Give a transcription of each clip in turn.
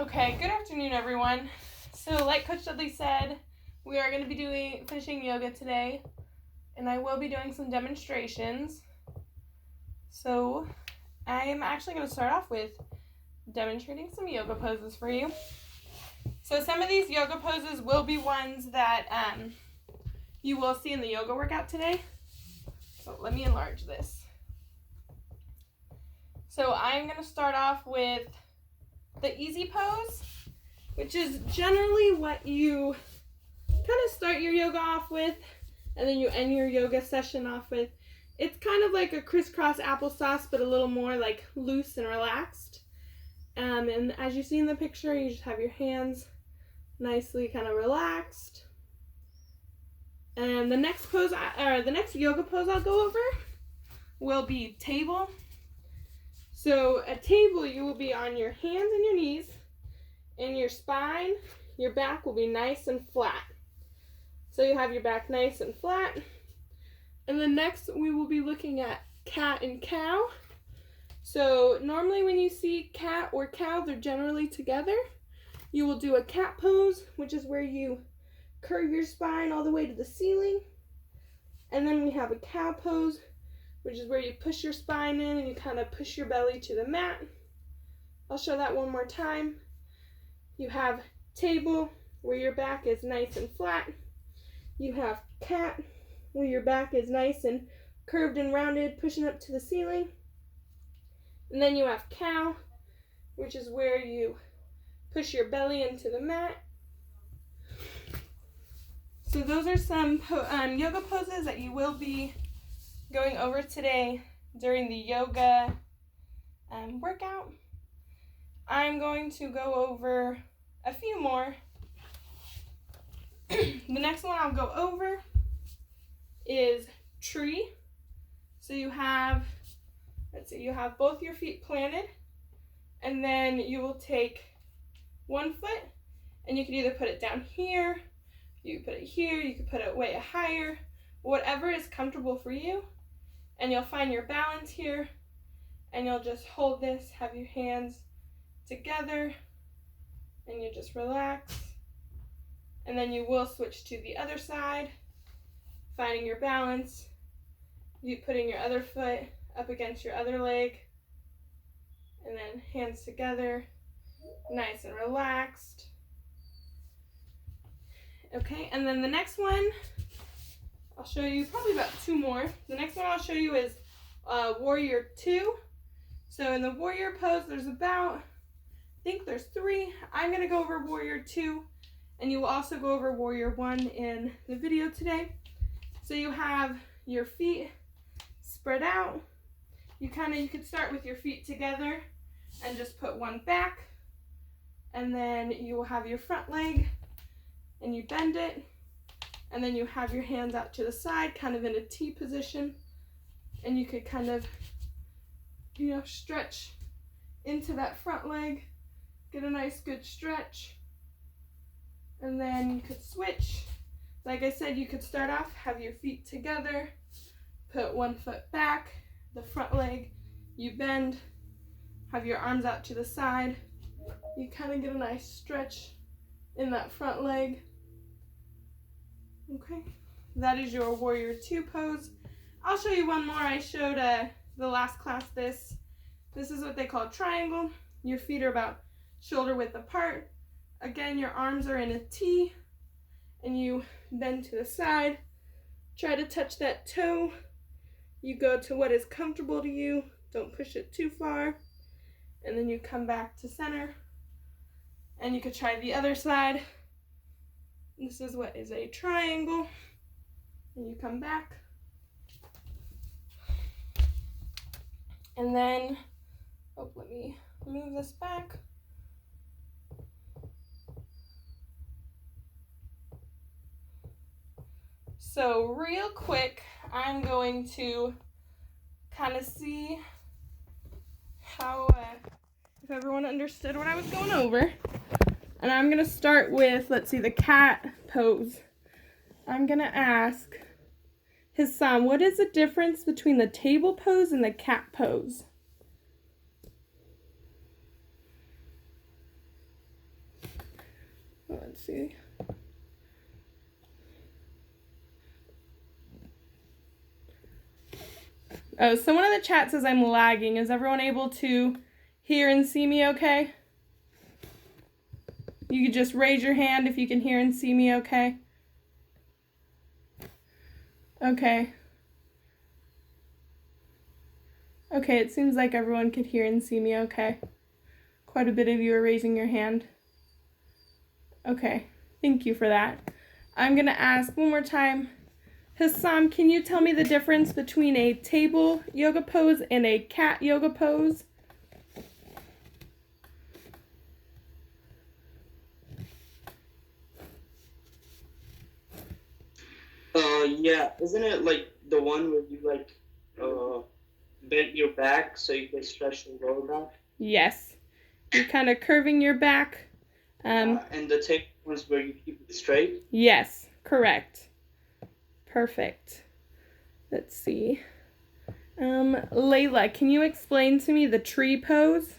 Okay, good afternoon, everyone. So, like Coach Dudley said, we are going to be finishing yoga today, and I will be doing some demonstrations. So, I'm actually going to start off with demonstrating some yoga poses for you. So, some of these yoga poses will be ones that you will see in the yoga workout today. So, let me enlarge this. So, I'm going to start off with the easy pose, which is generally what you kind of start your yoga off with, and then you end your yoga session off with. It's kind of like a crisscross applesauce, but a little more like loose and relaxed. And as you see in the picture, you just have your hands nicely kind of relaxed. And the next yoga pose I'll go over will be table. So at table, you will be on your hands and your knees, and your spine, your back will be nice and flat. So you have your back nice and flat. And then next we will be looking at cat and cow. So normally when you see cat or cow, they're generally together. You will do a cat pose, which is where you curve your spine all the way to the ceiling. And then we have a cow pose, which is where you push your spine in and you kind of push your belly to the mat. I'll show that one more time. You have table, where your back is nice and flat. You have cat, where your back is nice and curved and rounded, pushing up to the ceiling. And then you have cow, which is where you push your belly into the mat. So those are some yoga poses that you will be going over today during the yoga workout. I'm going to go over a few more. The next one I'll go over is tree. So you have both your feet planted, and then you will take one foot, and you can either put it down here, you can put it here, you can put it way higher, whatever is comfortable for you. And you'll find your balance here, and you'll just hold this, have your hands together, and you just relax. And then you will switch to the other side, finding your balance, you putting your other foot up against your other leg, and then hands together, nice and relaxed. Okay, and then the next one, I'll show you probably about two more. The next one I'll show you is Warrior 2. So in the Warrior pose, there's there's 3. I'm going to go over Warrior 2, and you will also go over Warrior 1 in the video today. So you have your feet spread out. You could start with your feet together and just put one back, and then you will have your front leg and you bend it, and then you have your hands out to the side, kind of in a T position, and you could kind of, stretch into that front leg, get a nice good stretch, and then you could switch. Like I said, you could start off, have your feet together, put one foot back, the front leg, you bend, have your arms out to the side, you kind of get a nice stretch in that front leg. Okay, that is your Warrior 2 pose. I'll show you one more. I showed the last class this. This is what they call triangle. Your feet are about shoulder width apart. Again, your arms are in a T, and you bend to the side. Try to touch that toe. You go to what is comfortable to you. Don't push it too far. And then you come back to center. And you could try the other side. This is what is a triangle. And you come back. And then, let me move this back. So real quick, I'm going to kind of see how, if everyone understood what I was going over. And I'm going to start with, the cat pose. I'm going to ask Hassan, what is the difference between the table pose and the cat pose? Let's see. Oh, someone in the chat says I'm lagging. Is everyone able to hear and see me okay? You could just raise your hand if you can hear and see me okay. Okay. Okay, it seems like everyone could hear and see me okay. Quite a bit of you are raising your hand. Okay, thank you for that. I'm gonna ask one more time. Hassam, can you tell me the difference between a table yoga pose and a cat yoga pose? Yeah, isn't it like the one where you like bent your back so you can stretch your lower back? Yes. You're kind of curving your back. And the table ones where you keep it straight? Yes, correct. Perfect. Let's see. Layla, can you explain to me the tree pose?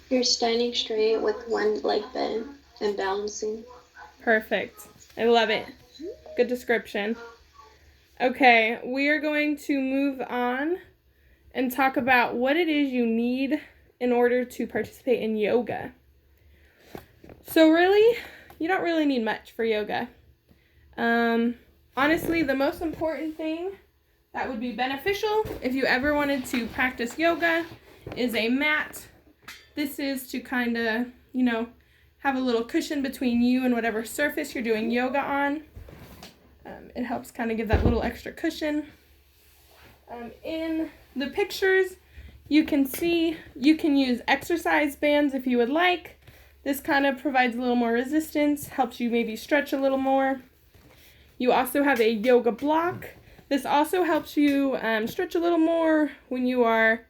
You're standing straight with one leg bent and balancing. Perfect. I love it. Good description. Okay, we are going to move on and talk about what it is you need in order to participate in yoga. So really, you don't really need much for yoga. Honestly, the most important thing that would be beneficial if you ever wanted to practice yoga is a mat. This is to kind of, have a little cushion between you and whatever surface you're doing yoga on. It helps kind of give that little extra cushion. In the pictures, you can see you can use exercise bands if you would like. This kind of provides a little more resistance, helps you maybe stretch a little more. You also have a yoga block. This also helps you stretch a little more when you are,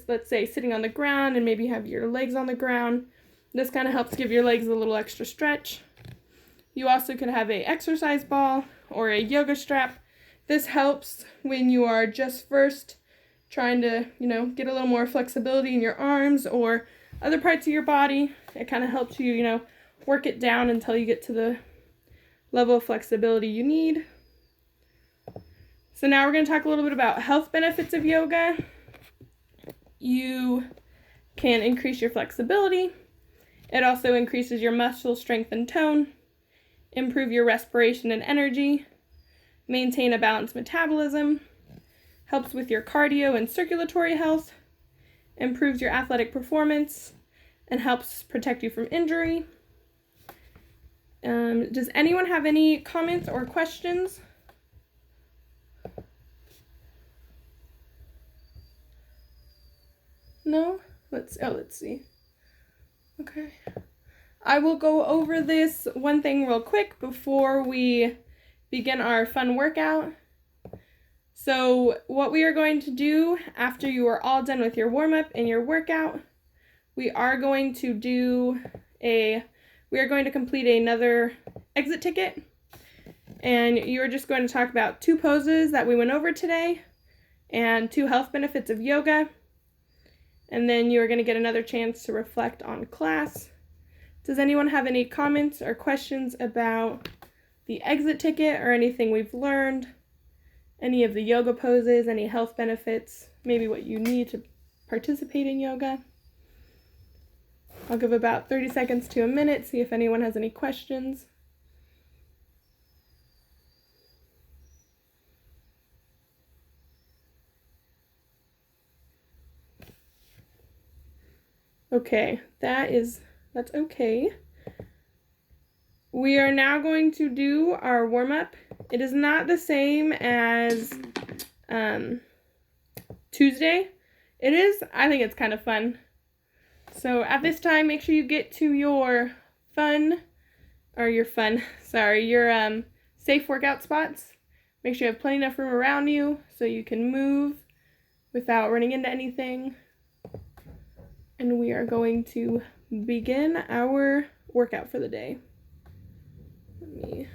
let's say, sitting on the ground and maybe have your legs on the ground. This kind of helps give your legs a little extra stretch. You also could have a exercise ball or a yoga strap. This helps when you are just first trying to, get a little more flexibility in your arms or other parts of your body. It kind of helps you, work it down until you get to the level of flexibility you need. So now we're going to talk a little bit about health benefits of yoga. You can increase your flexibility. It also increases your muscle strength and tone, improve your respiration and energy, maintain a balanced metabolism, helps with your cardio and circulatory health, improves your athletic performance, and helps protect you from injury. Does anyone have any comments or questions? No? Let's see. Okay. I will go over this one thing real quick before we begin our fun workout. So what we are going to do after you are all done with your warm-up and your workout, we are going to complete another exit ticket. And you're just going to talk about 2 poses that we went over today and 2 health benefits of yoga. And then you are going to get another chance to reflect on class. Does anyone have any comments or questions about the exit ticket or anything we've learned? Any of the yoga poses, any health benefits, maybe what you need to participate in yoga? I'll give about 30 seconds to a minute, see if anyone has any questions. Okay, that's okay. We are now going to do our warm-up. It is not the same as Tuesday. It is, I think it's kind of fun. So at this time, make sure you get to your safe workout spots. Make sure you have plenty enough room around you so you can move without running into anything. And we are going to begin our workout for the day. Let me